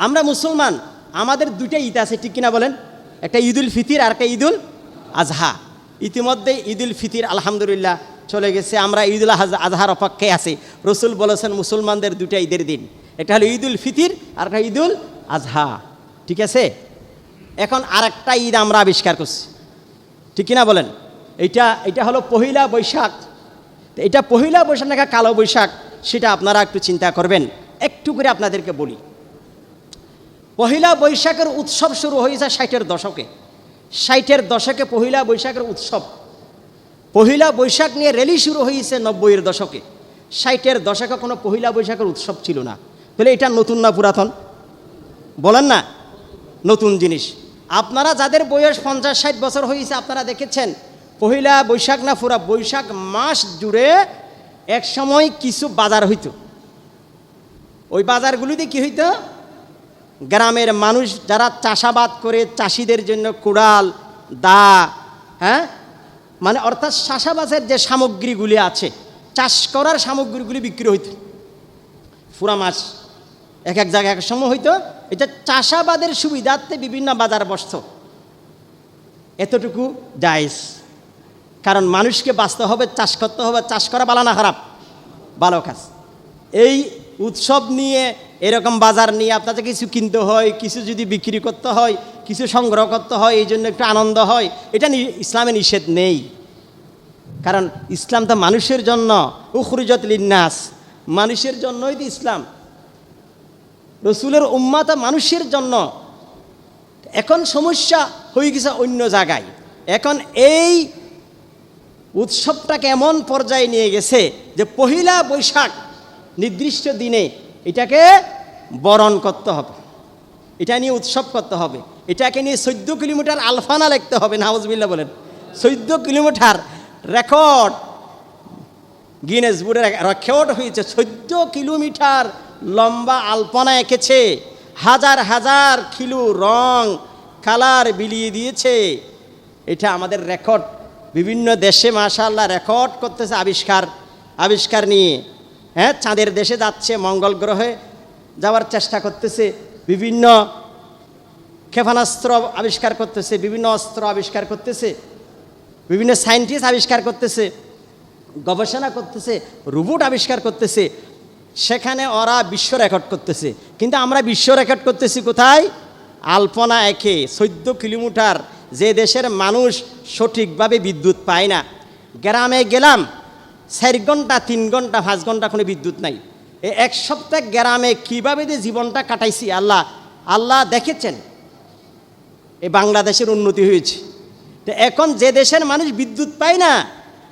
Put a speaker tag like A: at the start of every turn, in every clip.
A: আমরা মুসলমান, আমাদের দুইটা ঈদ আছে, ঠিক কিনা বলেন? একটা ঈদুল ফিতির আর একটা ঈদুল আজহা। ইতিমধ্যে ঈদুল ফিতির আলহামদুলিল্লাহ চলে গেছে, আমরা ঈদুল আজহার অপেক্ষায় আছি। রসুল বলেছেন মুসলমানদের দুইটা ঈদের দিন, একটা হলো ঈদুল ফিতির আর একটা ঈদুল আজহা, ঠিক আছে? এখন আরেকটা ঈদ আমরা আবিষ্কার করছি, ঠিক কিনা বলেন? এটা হলো পহিলা বৈশাখ। এটা পহিলা বৈশাখ নাকি কালো বৈশাখ, সেটা আপনারা একটু চিন্তা করবেন। একটু করে আপনাদেরকে বলি, পহিলা বৈশাখের উৎসব শুরু হয়েছে 60-এর দশকে। 60-এর দশকে পহিলা বৈশাখের উৎসব, পহিলা বৈশাখ নিয়ে র্যালি শুরু হয়েছে 90-এর দশকে। 60-এর দশকে কোনো পহিলা বৈশাখের উৎসব ছিল না। তাহলে এটা নতুন না পুরাতন? বলেন না, নতুন জিনিস। আপনারা যাদের বয়স 50-60 বছর হয়েছে, আপনারা দেখেছেন পহিলা বৈশাখ না পুরা বৈশাখ মাস জুড়ে এক সময় কিছু বাজার হইতো। ওই বাজারগুলিতে কি হইতো? গ্রামের মানুষ যারা চাষাবাদ করে, চাষিদের জন্য কুড়াল, দা, হ্যাঁ, মানে অর্থাৎ চাষাবাসের যে সামগ্রীগুলি আছে, চাষ করার সামগ্রীগুলি বিক্রি হইত পুরা মাস। এক এক জায়গায় এক সময় হইতো। এটা চাষাবাদের সুবিধার্থে বিভিন্ন বাজার বসত। এতটুকু জায়েজ, কারণ মানুষকে বাঁচতে হবে, চাষ করতে হবে। চাষ করা ভালো না খারাপ? ভালো কাজ। এই উৎসব নিয়ে, এরকম বাজার নিয়ে আপনাদের কিছু কিনতে হয়, কিছু যদি বিক্রি করতে হয়, কিছু সংগ্রহ করতে হয়, এই জন্য একটু আনন্দ হয়। এটা ইসলামে নিষেধ নেই, কারণ ইসলাম তো মানুষের জন্য, উখরিজাত লিন্নাস, মানুষের জন্যই তো ইসলাম। রসুলের উম্মাত মানুষের জন্য। এখন সমস্যা হয়ে গেছে অন্য জায়গায়। এখন এই উৎসবটাকে এমন পর্যায়ে নিয়ে গেছে যে পহিলা বৈশাখ নির্দিষ্ট দিনে এটাকে বরণ করতে হবে, এটা নিয়ে উৎসব করতে হবে, এটাকে নিয়ে 14 কিলোমিটার আলফানা লিখতে হবে। নাউজুবিল্লাহ বলেন। 14 কিলোমিটার রেকর্ড, গিনেস বুকে রেকর্ড হয়েছে। 14 কিলোমিটার লম্বা আলপনা এঁকেছে, হাজার হাজার কিলো রং কালার বিলিয়ে দিয়েছে। এটা আমাদের রেকর্ড। বিভিন্ন দেশে মাশাআল্লাহ রেকর্ড করতেছে আবিষ্কার নিয়ে। হ্যাঁ, চাঁদের দেশে যাচ্ছে, মঙ্গল গ্রহে যাওয়ার চেষ্টা করতেছে, বিভিন্ন ক্ষেপণাস্ত্র আবিষ্কার করতেছে, বিভিন্ন অস্ত্র আবিষ্কার করতেছে, বিভিন্ন সায়েন্টিস্ট আবিষ্কার করতেছে, গবেষণা করতেছে, রোবট আবিষ্কার করতেছে। সেখানে ওরা বিশ্ব রেকর্ড করতেছে। কিন্তু আমরা বিশ্ব রেকর্ড করতেছি কোথায়? আলপনা একে 14 কিলোমিটার। যে দেশের মানুষ সঠিকভাবে বিদ্যুৎ পায় না, গ্রামে গেলাম 4 ঘন্টা, 3 ঘন্টা, 5 ঘন্টা কোনো বিদ্যুৎ নাই। এই এক সপ্তাহ গ্রামে কীভাবে যে জীবনটা কাটাইছি আল্লাহ দেখেছেন। এই বাংলাদেশের উন্নতি হয়েছে। তো এখন যে দেশের মানুষ বিদ্যুৎ পায় না,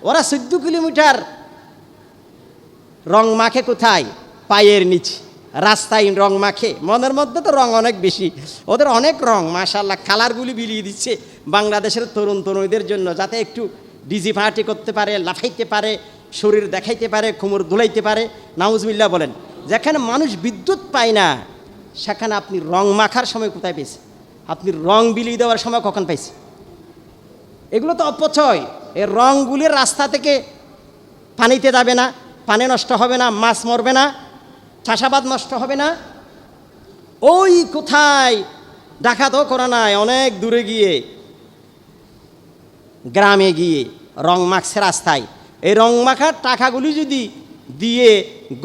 A: ওরা 14 কিলোমিটার রং মাখে কোথায়? পায়ের নিচে, রাস্তায় রং মাখে। মনের মধ্যে তো রং অনেক বেশি, ওদের অনেক রং মাশাআল্লাহ, কালারগুলি বিলিয়ে দিচ্ছে বাংলাদেশের তরুণ তরুণীদের জন্য, যাতে একটু ডিজি পার্টি করতে পারে, লাফাইতে পারে, শরীর দেখাইতে পারে, কোমর দুলাইতে পারে। নাউজুবিল্লাহ বলেন। যেখানে মানুষ বিদ্যুৎ পায় না, সেখানে আপনি রং মাখার সময় কোথায় পেয়েছে? আপনি রং বিলিয়ে দেওয়ার সময় কখন পাইছে? এগুলো তো অপচয়। এই রংগুলির রাস্তা থেকে পানিতে যাবে না, পানি নষ্ট হবে না, মাছ মরবে না, চাষাবাদ নষ্ট হবে না। ওই কোথায় ডাকাতও করা নাই, অনেক দূরে গিয়ে, গ্রামে গিয়ে রং মাখছে রাস্তায়। এই রং মাখার টাকাগুলি যদি দিয়ে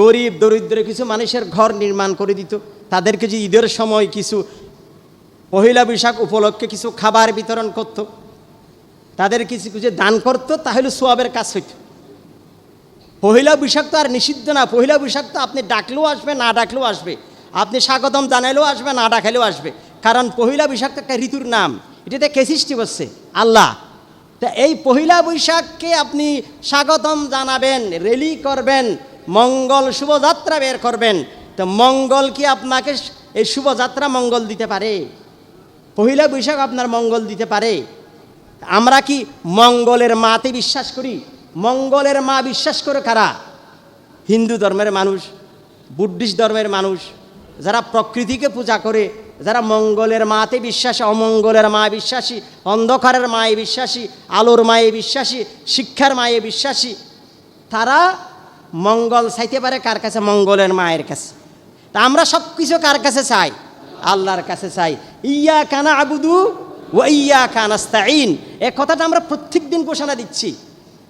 A: গরিব দরিদ্র কিছু মানুষের ঘর নির্মাণ করে দিত, তাদেরকে যদি ঈদের সময় কিছু পহিলা বৈশাখ উপলক্ষে কিছু খাবার বিতরণ করত, তাদের কিছু কিছু দান করত, তাহলে সোয়াবের কাজ হইত। পহিলা বৈশাখ তো আর নিষিদ্ধ না। পহিলা বৈশাখ তো আপনি ডাকলেও আসবে, না ডাকলেও আসবে, আপনি স্বাগতম জানাইলেও আসবে, না ডাকাইলেও আসবে। কারণ পহিলা বৈশাখ তো একটা ঋতুর নাম। এটাতে কে সৃষ্টি করছে? আল্লাহ। তা এই পহিলা বৈশাখকে আপনি স্বাগতম জানাবেন, র্যালি করবেন, মঙ্গল শুভযাত্রা বের করবেন। তো মঙ্গল কি আপনাকে এই শুভযাত্রা মঙ্গল দিতে পারে? পহিলা বৈশাখ আপনার মঙ্গল দিতে পারে? আমরা কি মঙ্গলের মাতে বিশ্বাস করি? মঙ্গলের মা বিশ্বাস করে কারা? হিন্দু ধর্মের মানুষ, বুদ্ধিস্ট ধর্মের মানুষ, যারা প্রকৃতিকে পূজা করে, যারা মঙ্গলের মাতে বিশ্বাসী, অমঙ্গলের মা বিশ্বাসী, অন্ধকারের মায়ে বিশ্বাসী, আলোর মায়ে বিশ্বাসী, শিক্ষার মায়ে বিশ্বাসী, তারা মঙ্গল চাইতে পারে কার কাছে? মঙ্গলের মায়ের কাছে। তা আমরা সব কিছু কার কাছে চাই? আল্লাহর কাছে চাই। ইয়াকা না'বুদু ওয়া ইয়াকা নাস্তাঈন, এই কথাটা আমরা প্রত্যেক দিন ঘোষণা দিচ্ছি।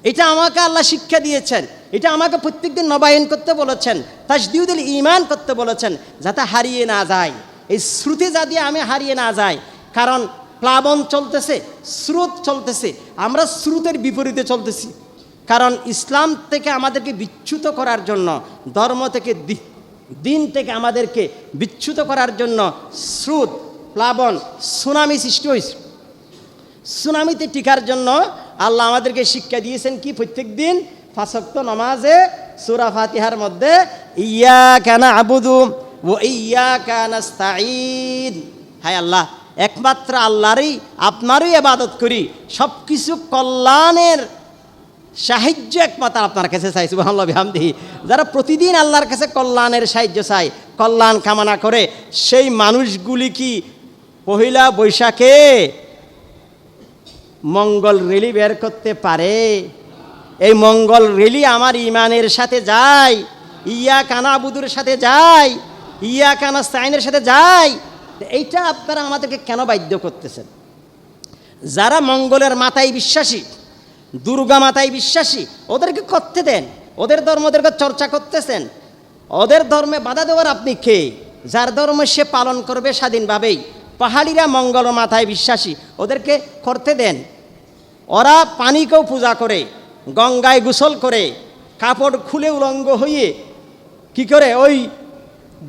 A: এটা আমাকে আল্লাহ শিক্ষা দিয়েছেন, এটা আমাকে প্রত্যেকদিন নবায়ন করতে বলেছেন, তাজদীদুল ঈমান করতে বলেছেন, যাতে হারিয়ে না যায়, এই শ্রুতি যাতে আমি হারিয়ে না যাই। কারণ প্লাবন চলতেছে, স্রোত চলতেছে, আমরা স্রোতের বিপরীতে চলতেছি। কারণ ইসলাম থেকে আমাদেরকে বিচ্যুত করার জন্য, ধর্ম থেকে দিন থেকে আমাদেরকে বিচ্যুত করার জন্য স্রোত, প্লাবন, সুনামি সৃষ্টি হয়েছে। সুনামিতে টিকার জন্য আল্লাহ আমাদেরকে শিক্ষা দিয়েছেন কি, প্রত্যেক দিন 5 ওয়াক্ত নামাজে সূরা ফাতিহার মধ্যে ইয়াকা না'বুদু ওয়া ইয়াকা নাস্তাঈন, হায় আল্লাহ একমাত্র আল্লাহরই আপনারই ইবাদত করি, সব কিছু কল্যাণের সাহায্য একমাত্র আপনার কাছে চাই। সুবহানাল্লাহ বিহামদিহি। যারা প্রতিদিন আল্লাহর কাছে কল্যাণের সাহায্য চায়, কল্যাণ কামনা করে, সেই মানুষগুলি কি পহিলা বৈশাখে মঙ্গল রেলি বের করতে পারে? এই মঙ্গল রেলি আমার ইমানের সাথে যায়, ইয়াকা না'বুদুর সাথে যায়, ইয়াকা নাস্তাঈনের সাথে যায়। এইটা আপনারা আমাদেরকে কেন বাধ্য করতেছেন? যারা মঙ্গলের মাথায় বিশ্বাসী, দুর্গা মাতায় বিশ্বাসী, ওদেরকে করতে দেন, ওদের ধর্ম ওদেরকে চর্চা করতেছেন। ওদের ধর্মে বাধা দেওয়ার আপনি কে? যার ধর্ম সে পালন করবে স্বাধীনভাবেই। পাহাড়িরা মঙ্গল মাথায় বিশ্বাসী, ওদেরকে করতে দেন। ওরা পানিকেও পূজা করে, গঙ্গায় গোসল করে, কাপড় খুলে উলঙ্গ হয়ে কি করে ওই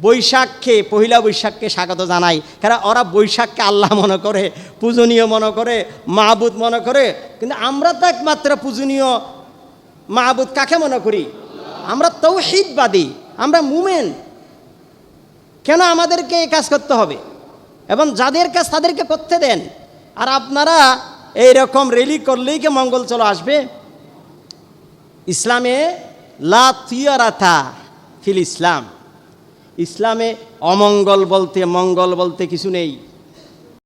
A: বৈশাখকে, পহিলা বৈশাখকে স্বাগত জানায়। কারণ ওরা বৈশাখকে আল্লাহ মনে করে, পূজনীয় মনে করে, মাহবুদ মনে করে। কিন্তু আমরা তো একমাত্র পূজনীয় মাহবুদ কাকে মনে করি? আমরা তাওহীদবাদী, আমরা মুমিন। কেন আমাদেরকে এই কাজ করতে হবে? এবং যাদের কাজ তাদেরকে করতে দেন। আর আপনারা এইরকম রেলি করলেই কি মঙ্গল চলে আসবে? ইসলামে লা তিয়ারাতা ফিল ইসলাম, ইসলামে অমঙ্গল বলতে মঙ্গল বলতে কিছু নেই।